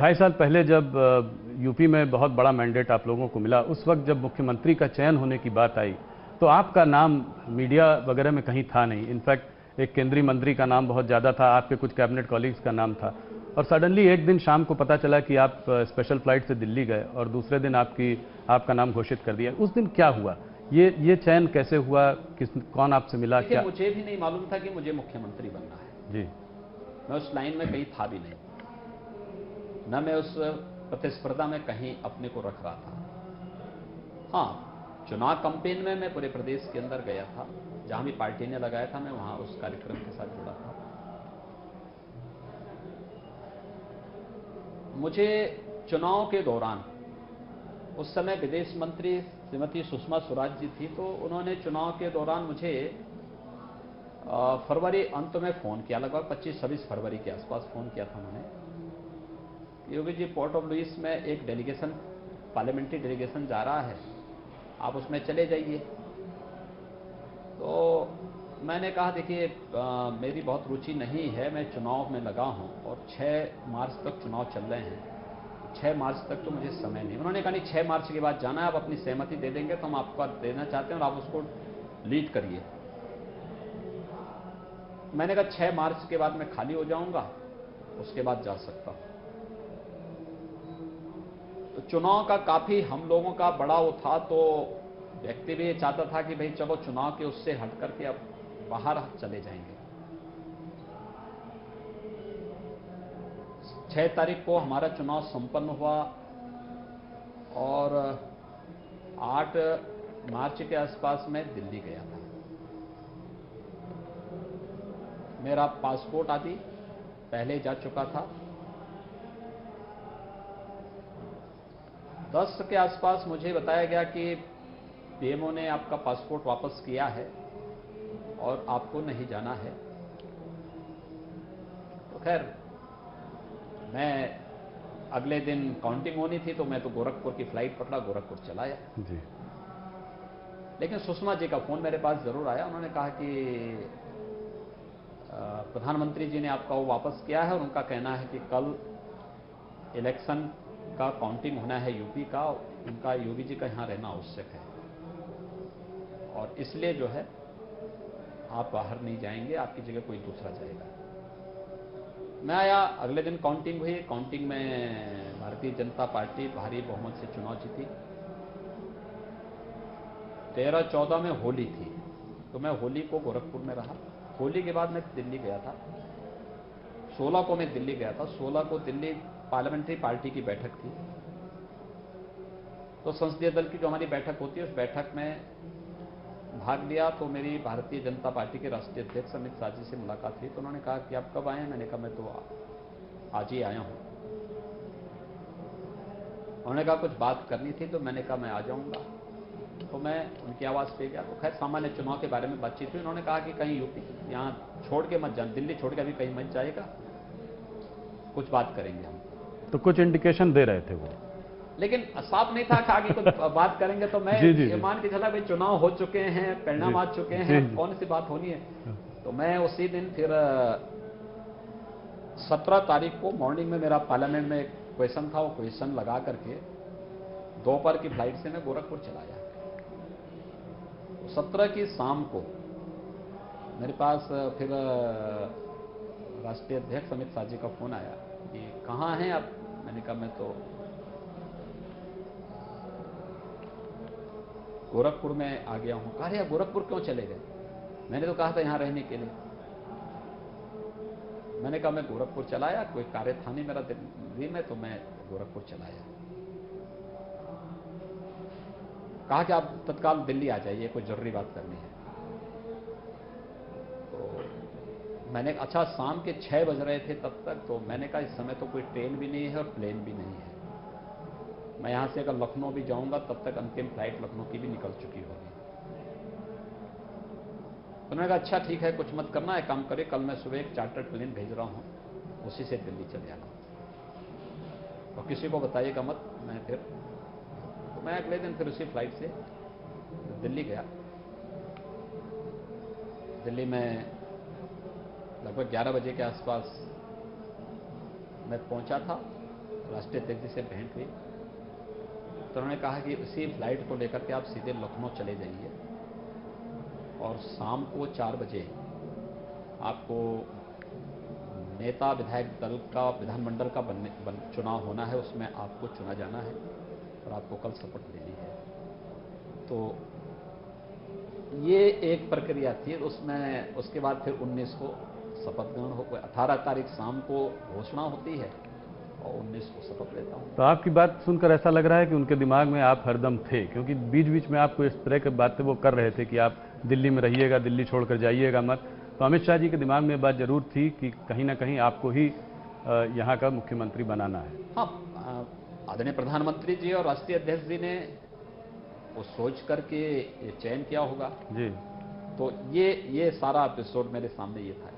2.5 साल पहले जब यूपी में बहुत बड़ा मैंडेट आप लोगों को मिला, उस वक्त जब मुख्यमंत्री का चयन होने की बात आई तो आपका नाम मीडिया वगैरह में कहीं था नहीं। इनफैक्ट एक केंद्रीय मंत्री का नाम बहुत ज़्यादा था, आपके कुछ कैबिनेट कॉलीग्स का नाम था, और सडनली एक दिन शाम को पता चला कि आप स्पेशल फ्लाइट से दिल्ली गए और दूसरे दिन आपका नाम घोषित कर दिया। उस दिन क्या हुआ? ये चयन कैसे हुआ? कौन आपसे मिला? देखिए, क्या? मुझे भी नहीं मालूम था कि मुझे मुख्यमंत्री बनना है। जी। मैं उस लाइन में कहीं था भी नहीं, न मैं उस प्रतिस्पर्धा में कहीं अपने को रख रहा था। हाँ, चुनाव कैंपेन में मैं पूरे प्रदेश के अंदर गया था, जहां भी पार्टी ने लगाया था मैं वहां उस कार्यक्रम के साथ जुड़ा था। मुझे चुनाव के दौरान, उस समय विदेश मंत्री श्रीमती सुषमा स्वराज जी थी, तो उन्होंने चुनाव के दौरान मुझे फरवरी अंत में फ़ोन किया, लगभग 25-26 फरवरी के आसपास फ़ोन किया था उन्होंने। Yogi ji, port of Louis में एक डेलीगेशन, पार्लियामेंट्री डेलीगेशन जा रहा है, आप उसमें चले जाइए। तो मैंने कहा, देखिए मेरी बहुत रुचि नहीं है, मैं चुनाव में लगा हूं और 6 मार्च तक चुनाव चल रहे हैं, 6 मार्च तक तो मुझे समय नहीं। उन्होंने कहा, नहीं 6 मार्च के बाद जाना है, आप अपनी सहमति दे देंगे तो हम आपको देना चाहते हैं और आप उसको लीड करिए। मैंने कहा 6 मार्च के बाद मैं खाली हो जाऊंगा, उसके बाद जा सकता हूं। तो चुनाव का काफी हम लोगों का बड़ा वो था, तो व्यक्ति भी ये चाहता था कि भाई चलो चुनाव के उससे हट करके अब बाहर चले जाएंगे। 6 तारीख को हमारा चुनाव संपन्न हुआ और 8 मार्च के आसपास मैं दिल्ली गया था। मेरा पासपोर्ट आदि पहले जा चुका था। 10 के आसपास मुझे बताया गया कि पीएमओ ने आपका पासपोर्ट वापस किया है और आपको नहीं जाना है। तो खैर, मैं अगले दिन काउंटिंग होनी थी, तो मैं तो गोरखपुर की फ्लाइट पकड़ा, गोरखपुर चला आया। जी। लेकिन सुषमा जी का फोन मेरे पास जरूर आया। उन्होंने कहा कि प्रधानमंत्री जी ने आपका वो वापस किया है और उनका कहना है कि कल इलेक्शन का काउंटिंग होना है यूपी का, उनका योगी जी का यहाँ रहना आवश्यक है और इसलिए जो है आप बाहर नहीं जाएंगे, आपकी जगह कोई दूसरा जाएगा। मैं आया, अगले दिन काउंटिंग हुई। काउंटिंग में भारतीय जनता पार्टी भारी बहुमत से चुनाव जीती। 13-14 में होली थी, तो मैं होली को गोरखपुर में रहा। होली के बाद मैं दिल्ली गया था। 16 को मैं दिल्ली गया था। 16 को दिल्ली पार्लियामेंट्री पार्टी की बैठक थी। तो संसदीय दल की जो हमारी बैठक होती है, उस बैठक में भाग लिया। तो मेरी भारतीय जनता पार्टी के राष्ट्रीय अध्यक्ष अमित शाह जी से मुलाकात हुई। तो उन्होंने कहा कि आप कब आए हैं? मैंने कहा मैं तो आज ही आया हूं। उन्होंने कहा कुछ बात करनी थी, तो मैंने कहा मैं आ जाऊंगा। तो मैं उनकी आवाज़ पे गया। तो खैर सामान्य चुनाव के बारे में बातचीत हुई। उन्होंने कहा कि कहीं यूपी यहाँ छोड़ के मत जाना, दिल्ली छोड़ के अभी कहीं मत जाएगा, कुछ बात करेंगे हम। तो कुछ इंडिकेशन दे रहे थे वो, लेकिन साफ नहीं था कि आगे कुछ बात करेंगे। तो मैं ये मान के चला भाई चुनाव हो चुके हैं, परिणाम आ चुके हैं, कौन सी बात होनी है। तो मैं उसी दिन फिर 17 तारीख को मॉर्निंग में मेरा पार्लियामेंट में एक क्वेश्चन था, वो क्वेश्चन लगा करके दोपहर की फ्लाइट से मैं गोरखपुर चला गया। 17 की शाम को मेरे पास फिर राष्ट्रीय अध्यक्ष अमित शाह जी का फोन आया कि कहाँ हैं आप? मैंने कहा मैं तो गोरखपुर में आ गया हूं। कहा अरे गोरखपुर क्यों चले गए? मैंने तो कहा था यहां रहने के लिए। मैंने कहा मैं गोरखपुर चला आया, कोई कार्य था नहीं मेरा दिल्ली में, तो मैं गोरखपुर चला आया। कहा कि आप तत्काल दिल्ली आ जाइए, कोई जरूरी बात करनी है। तो मैंने अच्छा, शाम के 6 बज रहे थे तब तक। तो मैंने कहा इस समय तो कोई ट्रेन भी नहीं है और प्लेन भी नहीं है, मैं यहां से अगर लखनऊ भी जाऊंगा तब तक अंतिम फ्लाइट लखनऊ की भी निकल चुकी होगी। तो मैंने कहा अच्छा ठीक है, कुछ मत करना है, काम करिए, कल मैं सुबह एक चार्टर्ड प्लेन भेज रहा हूं, उसी से दिल्ली चले आना और किसी को बताइएगा मत। तो मैं अगले दिन फिर उसी फ्लाइट से दिल्ली गया। दिल्ली में लगभग 11 बजे के आसपास मैं पहुंचा था। राष्ट्रीय अध्यक्ष जी से भेंट हुई, तो उन्होंने कहा कि उसी फ्लाइट को लेकर के आप सीधे लखनऊ चले जाइए और शाम को 4 बजे आपको नेता विधायक दल का विधानमंडल का चुनाव होना है, उसमें आपको चुना जाना है और आपको कल शपथ लेनी है। तो ये एक प्रक्रिया थी। उसमें उसके बाद फिर 19 को शपथ ग्रहण हो, 18 तारीख शाम को घोषणा होती है और 19 को शपथ लेता हूँ। तो आपकी बात सुनकर ऐसा लग रहा है कि उनके दिमाग में आप हरदम थे, क्योंकि बीच बीच में आपको इस तरह की बातें वो कर रहे थे कि आप दिल्ली में रहिएगा, दिल्ली छोड़कर जाइएगा मत। तो अमित शाह जी के दिमाग में बात जरूर थी कि कहीं ना कहीं आपको ही यहाँ का मुख्यमंत्री बनाना है। हाँ, आदरणीय प्रधानमंत्री जी और राष्ट्रीय अध्यक्ष जी ने वो सोच करके ये चयन किया होगा। जी। तो ये सारा एपिसोड मेरे सामने ये था।